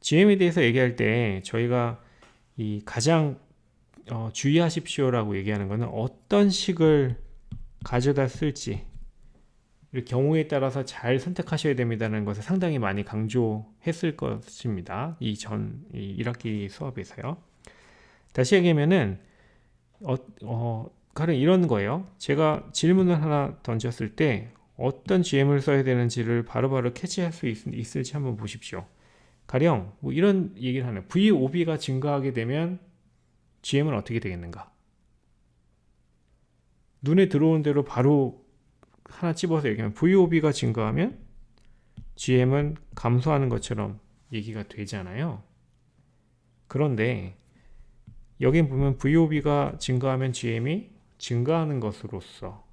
GM에 대해서 얘기할 때 저희가 이 가장 주의하십시오라고 얘기하는 것은 어떤 식을 가져다 쓸지 경우에 따라서 잘 선택하셔야 됩니다라는 것을 상당히 많이 강조했을 것입니다. 이 1학기 수업에서요. 다시 얘기하면은 가령 이런 거예요. 제가 질문을 하나 던졌을 때 어떤 GM을 써야 되는지를 바로바로 캐치할 수 있을지 한번 보십시오. 가령 뭐 이런 얘기를 하네요. VOB가 증가하게 되면 GM은 어떻게 되겠는가? 눈에 들어오는 대로 바로 하나 찝어서 얘기하면 VOB가 증가하면 GM은 감소하는 것처럼 얘기가 되잖아요. 그런데 여기 보면 VOB가 증가하면 GM이 증가하는 것으로서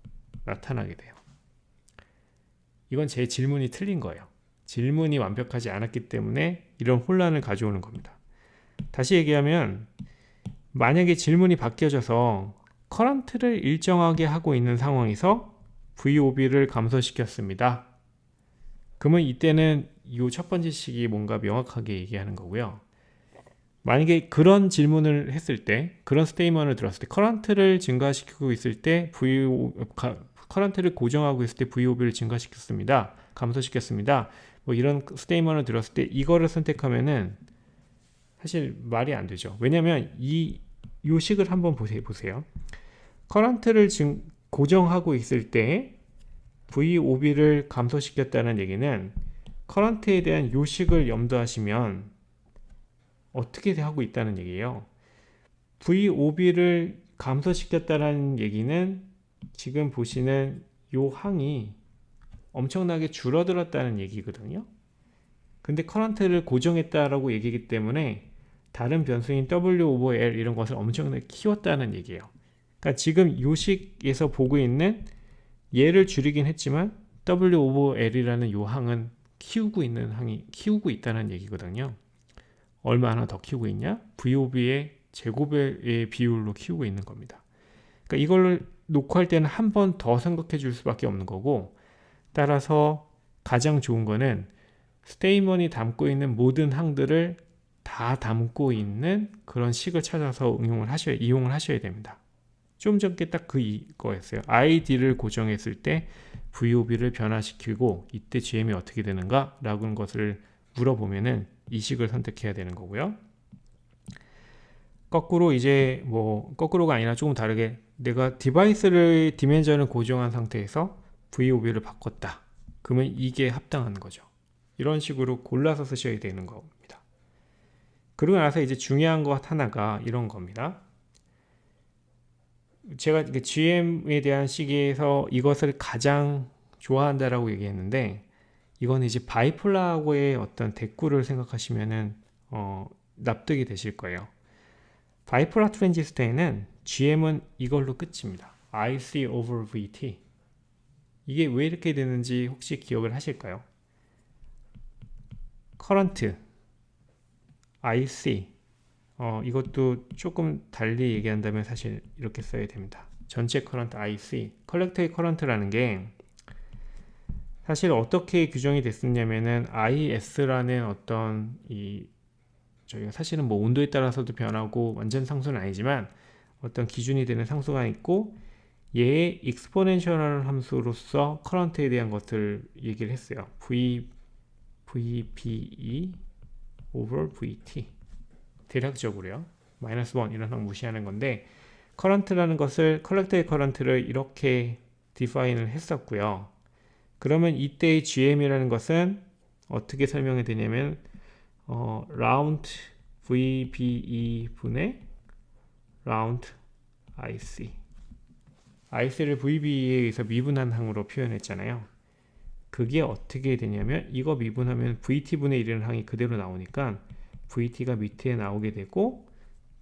나타나게 돼요. 이건 제 질문이 틀린 거예요. 질문이 완벽하지 않았기 때문에 이런 혼란을 가져오는 겁니다. 다시 얘기하면 만약에 질문이 바뀌어져서 커런트를 일정하게 하고 있는 상황에서 VOB를 감소시켰습니다. 그러면 이때는 이 첫 번째 식이 뭔가 명확하게 얘기하는 거고요. 만약에 그런 질문을 했을 때, 그런 스테이먼을 들었을 때, 커런트를 증가시키고 있을 때 커런트를 고정하고 있을 때 VOB를 증가시켰습니다. 감소시켰습니다. 뭐 이런 스테이먼을 들었을 때 이거를 선택하면은 사실 말이 안 되죠. 왜냐면 이 식을 한번 보세요. 커런트를 고정하고 있을 때 VOB를 감소시켰다는 얘기는 커런트에 대한 요식을 염두하시면 어떻게 하고 있다는 얘기예요. VOB를 감소시켰다는 얘기는 지금 보시는 요 항이 엄청나게 줄어들었다는 얘기거든요. 근데 커런트를 고정했다라고 얘기이기 때문에 다른 변수인 W over L 이런 것을 엄청나게 키웠다는 얘기예요. 그러니까 지금 요식에서 보고 있는 얘를 줄이긴 했지만 W over L이라는 요 항은 키우고 있다는 얘기거든요. 얼마나 더 키우고 있냐? VOB의 제곱의 비율로 키우고 있는 겁니다. 그러니까 이걸 놓고 할 때는 한 번 더 생각해 줄 수밖에 없는 거고, 따라서 가장 좋은 거는 스테이먼이 담고 있는 모든 항들을 다 담고 있는 그런 식을 찾아서 이용을 하셔야 됩니다. 좀 전에 딱 이거였어요. ID를 고정했을 때 VOB를 변화시키고 이때 GM이 어떻게 되는가? 라는 것을 물어보면은 이 식을 선택해야 되는 거고요. 거꾸로 이제 거꾸로가 아니라 조금 다르게 내가 디바이스를 디멘전을 고정한 상태에서 VOB를 바꿨다. 그러면 이게 합당한 거죠. 이런 식으로 골라서 쓰셔야 되는 겁니다. 그러고 나서 이제 중요한 것 하나가 이런 겁니다. 제가 GM에 대한 시기에서 이것을 가장 좋아한다라고 얘기했는데 이건 이제 바이폴라하고의 어떤 대꾸를 생각하시면은 납득이 되실 거예요. 바이폴라 트랜지스터에는 GM은 이걸로 끝입니다. IC over VT. 이게 왜 이렇게 되는지 혹시 기억을 하실까요? 커런트, IC. 이것도 조금 달리 얘기한다면 사실 이렇게 써야 됩니다. 전체 커런트 IC, 컬렉터의 커런트라는 게 사실 어떻게 규정이 됐었냐면은 IS라는 어떤 저희가 사실은 온도에 따라서도 변하고 완전 상수는 아니지만 어떤 기준이 되는 상수가 있고 얘의 익스포넨셜 함수로서 커런트에 대한 것을 얘기를 했어요. VBE over VT. 대략적으로요. -1 이런 항 무시하는 건데 커런트라는 것을 컬렉터의 커런트를 이렇게 디파인을 했었고요. 그러면 이때의 GM이라는 것은 어떻게 설명이 되냐면 라운드 VBE 분의 라운드 IC. IC를 VBE에 의해서 미분한 항으로 표현했잖아요. 그게 어떻게 되냐면 이거 미분하면 VT분의 1이라는 항이 그대로 나오니까 VT가 밑에 나오게 되고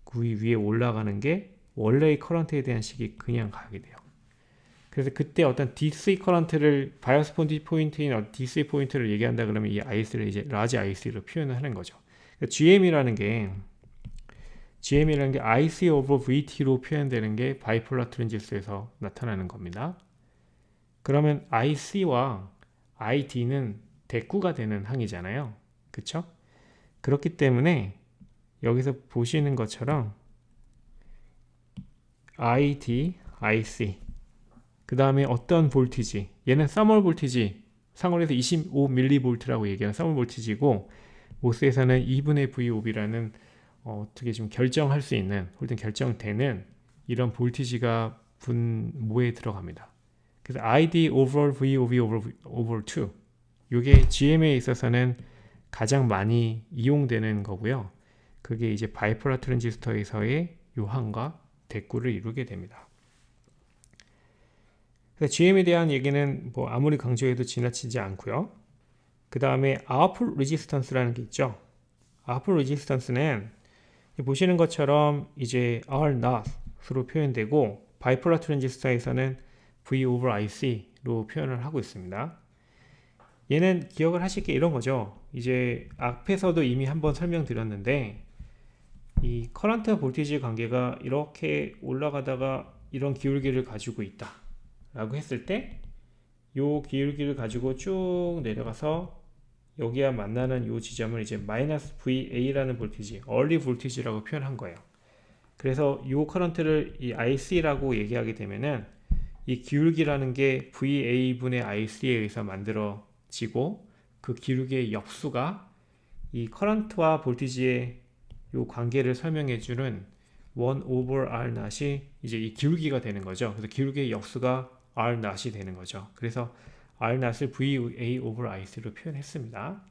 그 위에 올라가는 게 원래의 커런트에 대한 식이 그냥 가게 돼요. 그래서 그때 어떤 DC 커런트를 바이어스 포인트인 DC 포인트를 얘기한다 그러면 이 IC를 이제 라지 IC로 표현을 하는 거죠. 그러니까 GM이라는 게 IC over VT로 표현되는 게 바이폴라 트랜지스터에서 나타나는 겁니다. 그러면 IC와 ID는 대꾸가 되는 항이잖아요. 그쵸? 그렇기 때문에 여기서 보시는 것처럼 ID, IC 그 다음에 어떤 볼티지, 얘는 서멀 볼티지, 상온에서 25mV라고 얘기하는 서멀 볼티지고 모스에서는 2분의 VOB라는 어떻게 좀 결정할 수 있는 혹은 결정되는 이런 볼티지가 분모에 들어갑니다. 그래서 ID over VOB over 2 이게 GM에 있어서는 가장 많이 이용되는 거고요. 그게 이제 바이폴라 트랜지스터에서의 요한과 대꾸를 이루게 됩니다. 그래서 GM에 대한 얘기는 뭐 아무리 강조해도 지나치지 않고요. 그 다음에 아웃풋 레지스턴스라는 게 있죠. 아웃풋 레지스턴스는 보시는 것처럼 이제 R not으로 표현되고 바이폴라 트랜지스터에서는 V over IC로 표현을 하고 있습니다. 얘는 기억을 하실 게 이런 거죠. 이제 앞에서도 이미 한번 설명드렸는데 이 커런트와 볼티지 관계가 이렇게 올라가다가 이런 기울기를 가지고 있다 라고 했을 때 이 기울기를 가지고 쭉 내려가서 여기와 만나는 이 지점을 이제 마이너스 VA라는 볼티지, early 볼티지라고 표현한 거예요. 그래서 이 커런트를 이 IC라고 얘기하게 되면은 이 기울기라는 게 VA분의 IC에 의해서 만들어지고 그 기울기의 역수가 이 커런트와 볼티지의 이 관계를 설명해주는 1 over R not이 이제 이 기울기가 되는 거죠. 그래서 기울기의 역수가 R not이 되는 거죠. 그래서 R not을 VA over IC로 표현했습니다.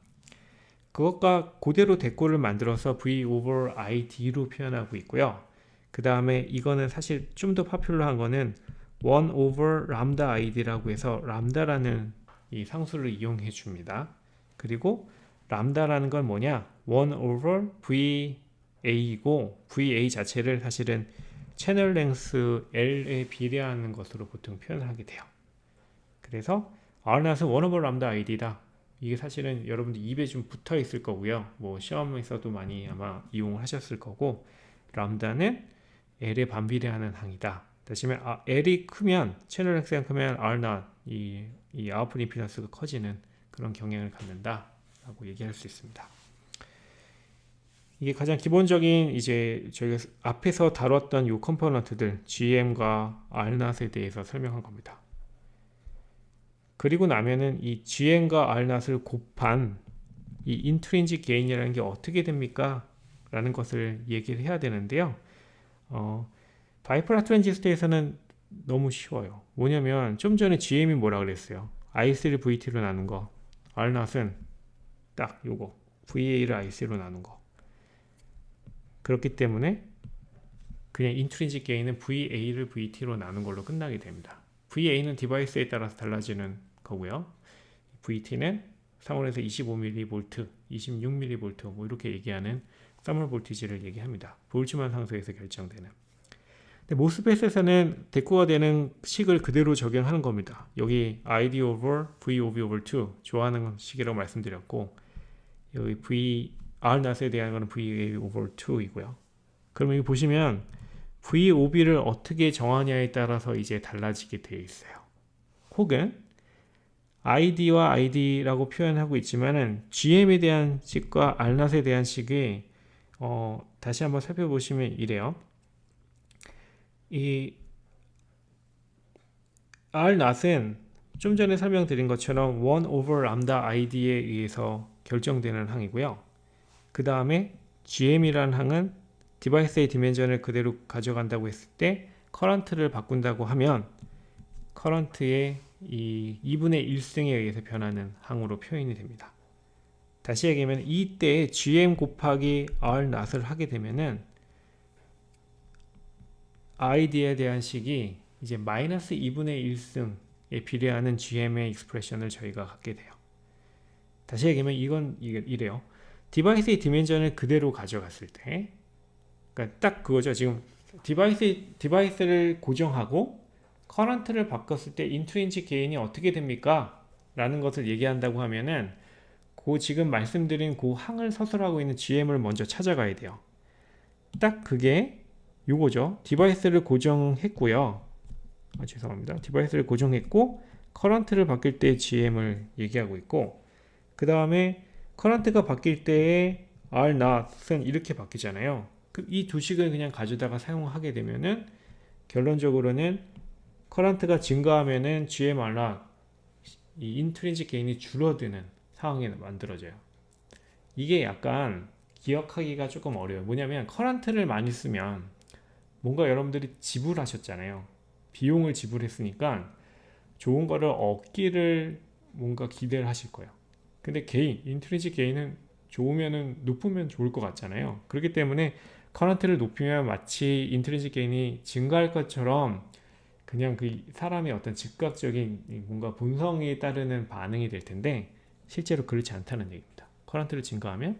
그것과 그대로 대꼬를 만들어서 V over ID로 표현하고 있고요. 그 다음에 이거는 사실 좀 더 파퓰러한 거는 1 over lambda ID라고 해서 람다라는 이 상수를 이용해 줍니다. 그리고 람다라는 건 뭐냐? 1 over VA이고 VA 자체를 사실은 채널 랭스 L에 비례하는 것으로 보통 표현을 하게 돼요. 그래서 R not은 1 over lambda ID다. 이게 사실은 여러분들 입에 좀 붙어 있을 거고요. 뭐 시험에서도 많이 아마 이용을 하셨을 거고 람다는 L에 반비례하는 항이다. 다시 말해 L이 크면 채널 랭스가 크면 R not 이 아웃풋 임피던스가 커지는 그런 경향을 갖는다 라고 얘기할 수 있습니다. 이게 가장 기본적인 이제 저희가 앞에서 다뤘던 이 컴포넌트들 GM과 R not에 대해서 설명한 겁니다. 그리고 나면은 이 GM과 R not을 곱한 이 인트린직 게인이라는 게 어떻게 됩니까? 라는 것을 얘기를 해야 되는데요. 바이폴라 트랜지스터에서는 너무 쉬워요. 뭐냐면 좀 전에 GM이 뭐라 그랬어요? IC를 VT로 나눈 거, R not은 딱 요거 VA를 IC로 나눈 거. 그렇기 때문에 그냥 인트린직 게인은 VA를 VT로 나눈 걸로 끝나게 됩니다. VA는 디바이스에 따라서 달라지는 거고요. VT는 3월에서 25mV, 26mV 뭐 이렇게 얘기하는 서멀 볼티지를 얘기합니다. 볼츠만 상수에서 결정되는. 근데 모스펫에서는 대꾸가 되는 식을 그대로 적용하는 겁니다. 여기 ID over VOB over 2 좋아하는 식이라고 말씀드렸고 여기 R not에 대한 거는 VA over 2이고요. 그러면 여기 보시면 VOB를 어떻게 정하냐에 따라서 이제 달라지게 되어 있어요. 혹은 ID와 ID라고 표현하고 있지만은 GM에 대한 식과 R not에 대한 식이 다시 한번 살펴보시면 이래요. 이 R not은 좀 전에 설명드린 것처럼 1 over lambda ID에 의해서 결정되는 항이고요. 그 다음에 GM이라는 항은 디바이스의 디멘전을 그대로 가져간다고 했을 때 커런트를 바꾼다고 하면 커런트의 이 2분의 1승에 의해서 변하는 항으로 표현이 됩니다. 다시 얘기하면 이때 GM 곱하기 R not을 하게 되면은 ID에 대한 식이 이제 마이너스 2분의 1승에 비례하는 GM의 익스프레션을 저희가 갖게 돼요. 다시 얘기하면 이건 이래요. 디바이스의 디멘전을 그대로 가져갔을 때, 그러니까 딱 그거죠. 지금 디바이스를 고정하고 커런트를 바꿨을 때 인트린직 게인이 어떻게 됩니까? 라는 것을 얘기한다고 하면은 그 지금 말씀드린 그 항을 서술하고 있는 GM을 먼저 찾아가야 돼요. 딱 그게 요거죠. 디바이스를 고정했고요. 죄송합니다. 디바이스를 고정했고 커런트를 바뀔 때 GM을 얘기하고 있고 그 다음에 커런트가 바뀔 때의 R not은 이렇게 바뀌잖아요. 이 두 식을 그냥 가져다가 사용하게 되면은 결론적으로는 커런트가 증가하면은 GM-R not 이 인트린식 게인이 줄어드는 상황이 만들어져요. 이게 약간 기억하기가 조금 어려워요. 뭐냐면 커런트를 많이 쓰면 뭔가 여러분들이 지불하셨잖아요. 비용을 지불했으니까 좋은 거를 얻기를 뭔가 기대를 하실 거예요. 근데 인트린식 게인은 좋으면은 높으면 좋을 것 같잖아요. 그렇기 때문에 커런트를 높이면 마치 인트린식 게인이 증가할 것처럼 그냥 그 사람의 어떤 즉각적인 뭔가 본성에 따르는 반응이 될 텐데 실제로 그렇지 않다는 얘기입니다. 커런트를 증가하면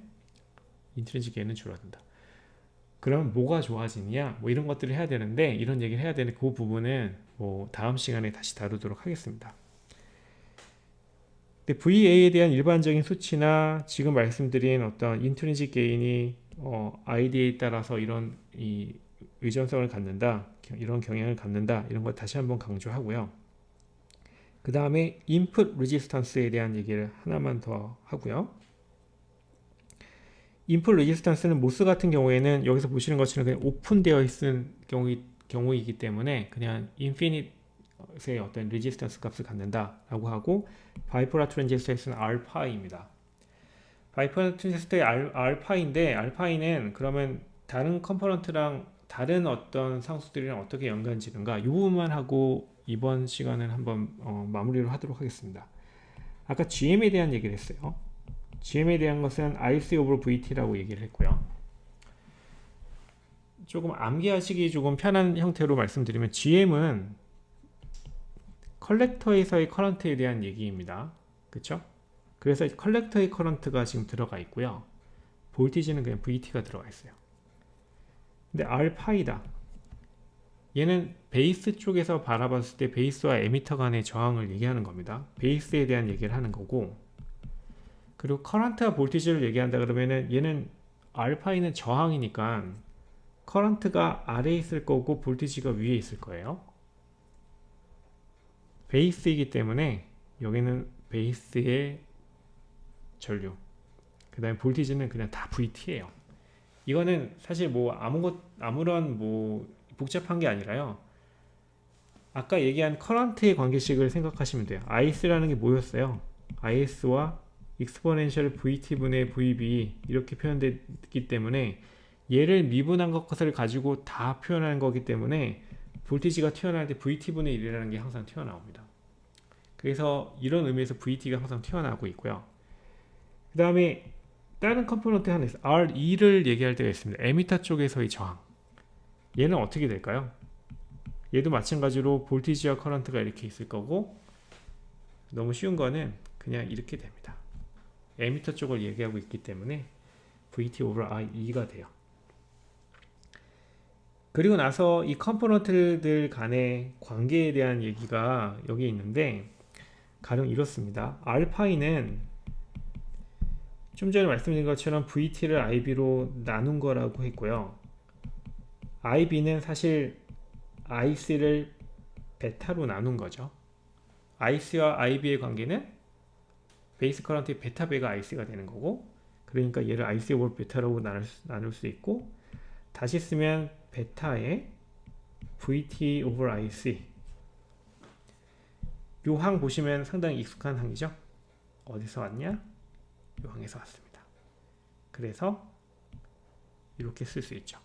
인트린식 게인은 줄어든다. 그럼 뭐가 좋아지냐? 뭐 이런 것들을 해야 되는데 이런 얘기를 해야 되는 그 부분은 뭐 다음 시간에 다시 다루도록 하겠습니다. 근데 VA에 대한 일반적인 수치나 지금 말씀드린 어떤 인트린식 게인이 ID에 따라서 이런 이 의존성을 갖는다, 이런 경향을 갖는다, 이런 걸 다시 한번 강조하고요. 그 다음에 인풋 레지스턴스에 대한 얘기를 하나만 더 하고요. 인풋 레지스턴스는 모스 같은 경우에는 여기서 보시는 것처럼 그냥 오픈되어 있는 경우이기 때문에 그냥 인피니트의 어떤 레지스턴스 값을 갖는다라고 하고 바이포라 트랜지스터에서는 알파이입니다. 바이포라 트랜지스터의 알파인데 알파이는 그러면 다른 컴포넌트랑 다른 어떤 상수들이랑 어떻게 연관지는가 이 부분만 하고 이번 시간은 한번 마무리를 하도록 하겠습니다. 아까 GM에 대한 얘기를 했어요. GM에 대한 것은 IC over VT라고 얘기를 했고요. 조금 암기하시기 조금 편한 형태로 말씀드리면 GM은 컬렉터에서의 커런트에 대한 얘기입니다. 그렇죠? 그래서 컬렉터의 커런트가 지금 들어가 있고요. 볼티지는 그냥 VT가 들어가 있어요. 근데 R파이다. 얘는 베이스 쪽에서 바라봤을 때 베이스와 에미터 간의 저항을 얘기하는 겁니다. 베이스에 대한 얘기를 하는 거고, 그리고 커런트와 볼티지를 얘기한다 그러면은 얘는 R파이는 저항이니까 커런트가 아래에 있을 거고 볼티지가 위에 있을 거예요. 베이스이기 때문에 여기는 베이스의 전류, 그 다음에 볼티지는 그냥 다 VT예요. 이거는 사실 뭐 아무런 뭐 복잡한 게 아니라요. 아까 얘기한 커런트의 관계식을 생각하시면 돼요. IS라는 게 뭐였어요? IS와 익스포넨셜 VT분의 VB 이렇게 표현됐기 때문에 얘를 미분한 것을 가지고 다 표현하는 거기 때문에 볼티지가 튀어나올 때 VT분의 1이라는 게 항상 튀어나옵니다. 그래서 이런 의미에서 VT가 항상 튀어나오고 있고요. 그 다음에 다른 컴포넌트 하나 있어요. R2를 얘기할 때가 있습니다. 에미터 쪽에서의 저항. 얘는 어떻게 될까요? 얘도 마찬가지로 볼티지와 커런트가 이렇게 있을 거고, 너무 쉬운 거는 그냥 이렇게 됩니다. 에미터 쪽을 얘기하고 있기 때문에 VT over I2가 돼요. 그리고 나서 이 컴포넌트들 간의 관계에 대한 얘기가 여기 있는데 가령 이렇습니다. 알파이는 좀 전에 말씀드린 것처럼 VT를 IB로 나눈 거라고 했고요. IB는 사실 IC를 베타로 나눈 거죠. IC와 IB의 관계는 베이스 커런트의 베타 배가 IC가 되는 거고, 그러니까 얘를 IC over 베타라고 나눌 수 있고, 다시 쓰면 베타의 VT over IC. 요 항 보시면 상당히 익숙한 항이죠. 어디서 왔냐? 요 항에서 왔습니다. 그래서 이렇게 쓸 수 있죠.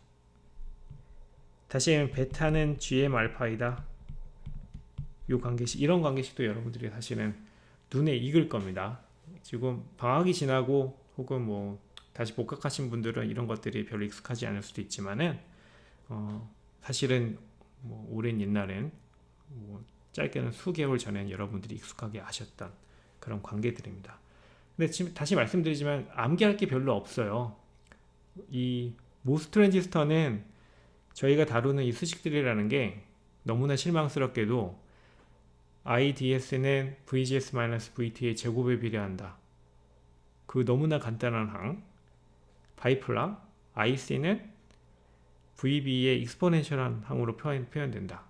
다시 베타는 GM 알파이다. 요 관계식, 이런 관계식도 여러분들이 사실은 눈에 익을 겁니다. 지금 방학이 지나고 혹은 뭐 다시 복학하신 분들은 이런 것들이 별로 익숙하지 않을 수도 있지만은 사실은 뭐 오랜 옛날엔 뭐 짧게는 수개월 전엔 여러분들이 익숙하게 하셨던 그런 관계들입니다. 근데 지금 다시 말씀드리지만 암기할 게 별로 없어요. 이 모스 트랜지스터는 저희가 다루는 이 수식들이라는 게 너무나 실망스럽게도 IDS는 VGS-VT의 제곱에 비례한다. 그 너무나 간단한 항. 바이플라 IC는 VB의 익스포넨셜한 항으로 표현된다.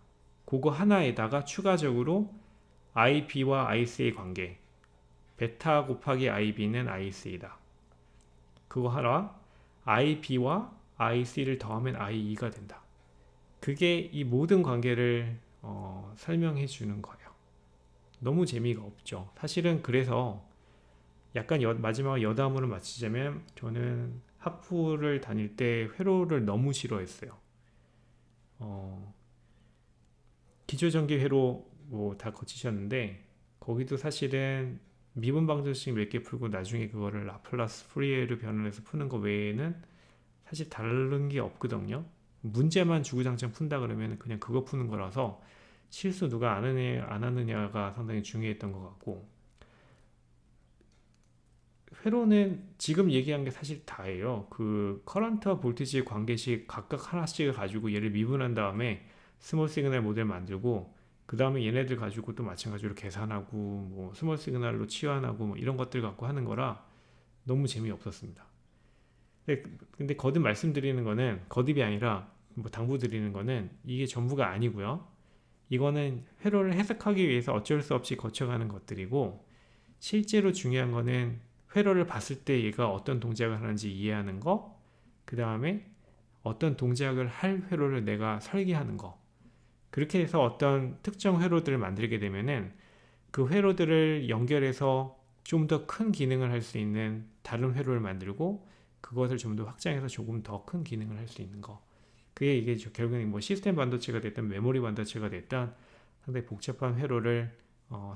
그거 하나에다가 추가적으로 IB와 IC의 관계, 베타 곱하기 IB는 IC이다. 그거 하나. IB와 IC를 더하면 IE가 된다. 그게 이 모든 관계를 설명해 주는 거예요. 너무 재미가 없죠. 사실은 그래서 약간 마지막 여담으로 마치자면 저는 학부를 다닐 때 회로를 너무 싫어했어요. 기초전기 회로 뭐 다 거치셨는데 거기도 사실은 미분 방정식 몇 개 풀고 나중에 그거를 라플라스 포리에르 변환해서 푸는 거 외에는 사실 다른 게 없거든요. 문제만 주구장창 푼다 그러면 그냥 그거 푸는 거라서 실수 누가 안 하느냐가 상당히 중요했던 것 같고, 회로는 지금 얘기한 게 사실 다예요. 그 커런트와 볼티지의 관계식 각각 하나씩을 가지고 얘를 미분한 다음에 스몰 시그널 모델 만들고, 그 다음에 얘네들 가지고 또 마찬가지로 계산하고 뭐 스몰 시그널로 치환하고 뭐 이런 것들 갖고 하는 거라 너무 재미없었습니다. 근데 거듭 말씀드리는 거는, 거듭이 아니라 뭐 당부드리는 거는 이게 전부가 아니고요. 이거는 회로를 해석하기 위해서 어쩔 수 없이 거쳐가는 것들이고, 실제로 중요한 거는 회로를 봤을 때 얘가 어떤 동작을 하는지 이해하는 거, 그 다음에 어떤 동작을 할 회로를 내가 설계하는 거. 그렇게 해서 어떤 특정 회로들을 만들게 되면은 그 회로들을 연결해서 좀 더 큰 기능을 할 수 있는 다른 회로를 만들고, 그것을 좀 더 확장해서 조금 더 큰 기능을 할 수 있는 거. 그게 이게 결국엔 뭐 시스템 반도체가 됐든 메모리 반도체가 됐든 상당히 복잡한 회로를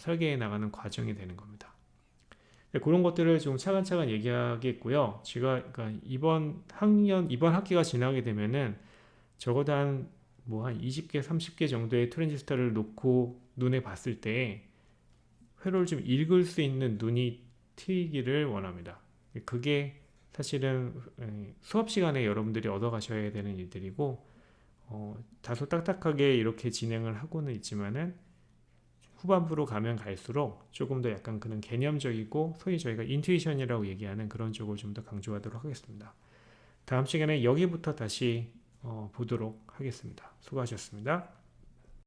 설계해 나가는 과정이 되는 겁니다. 그런 것들을 좀 차근차근 얘기하겠고요. 제가 그러니까 이번 학기가 지나게 되면은 적어도 한 20개, 30개 정도의 트랜지스터를 놓고 눈에 봤을 때 회로를 좀 읽을 수 있는 눈이 트이기를 원합니다. 그게 사실은 수업 시간에 여러분들이 얻어가셔야 되는 일들이고, 다소 딱딱하게 이렇게 진행을 하고는 있지만은 후반부로 가면 갈수록 조금 더 약간 그런 개념적이고 소위 저희가 인투이션이라고 얘기하는 그런 쪽을 좀 더 강조하도록 하겠습니다. 다음 시간에 여기부터 다시 보도록 하겠습니다. 수고하셨습니다.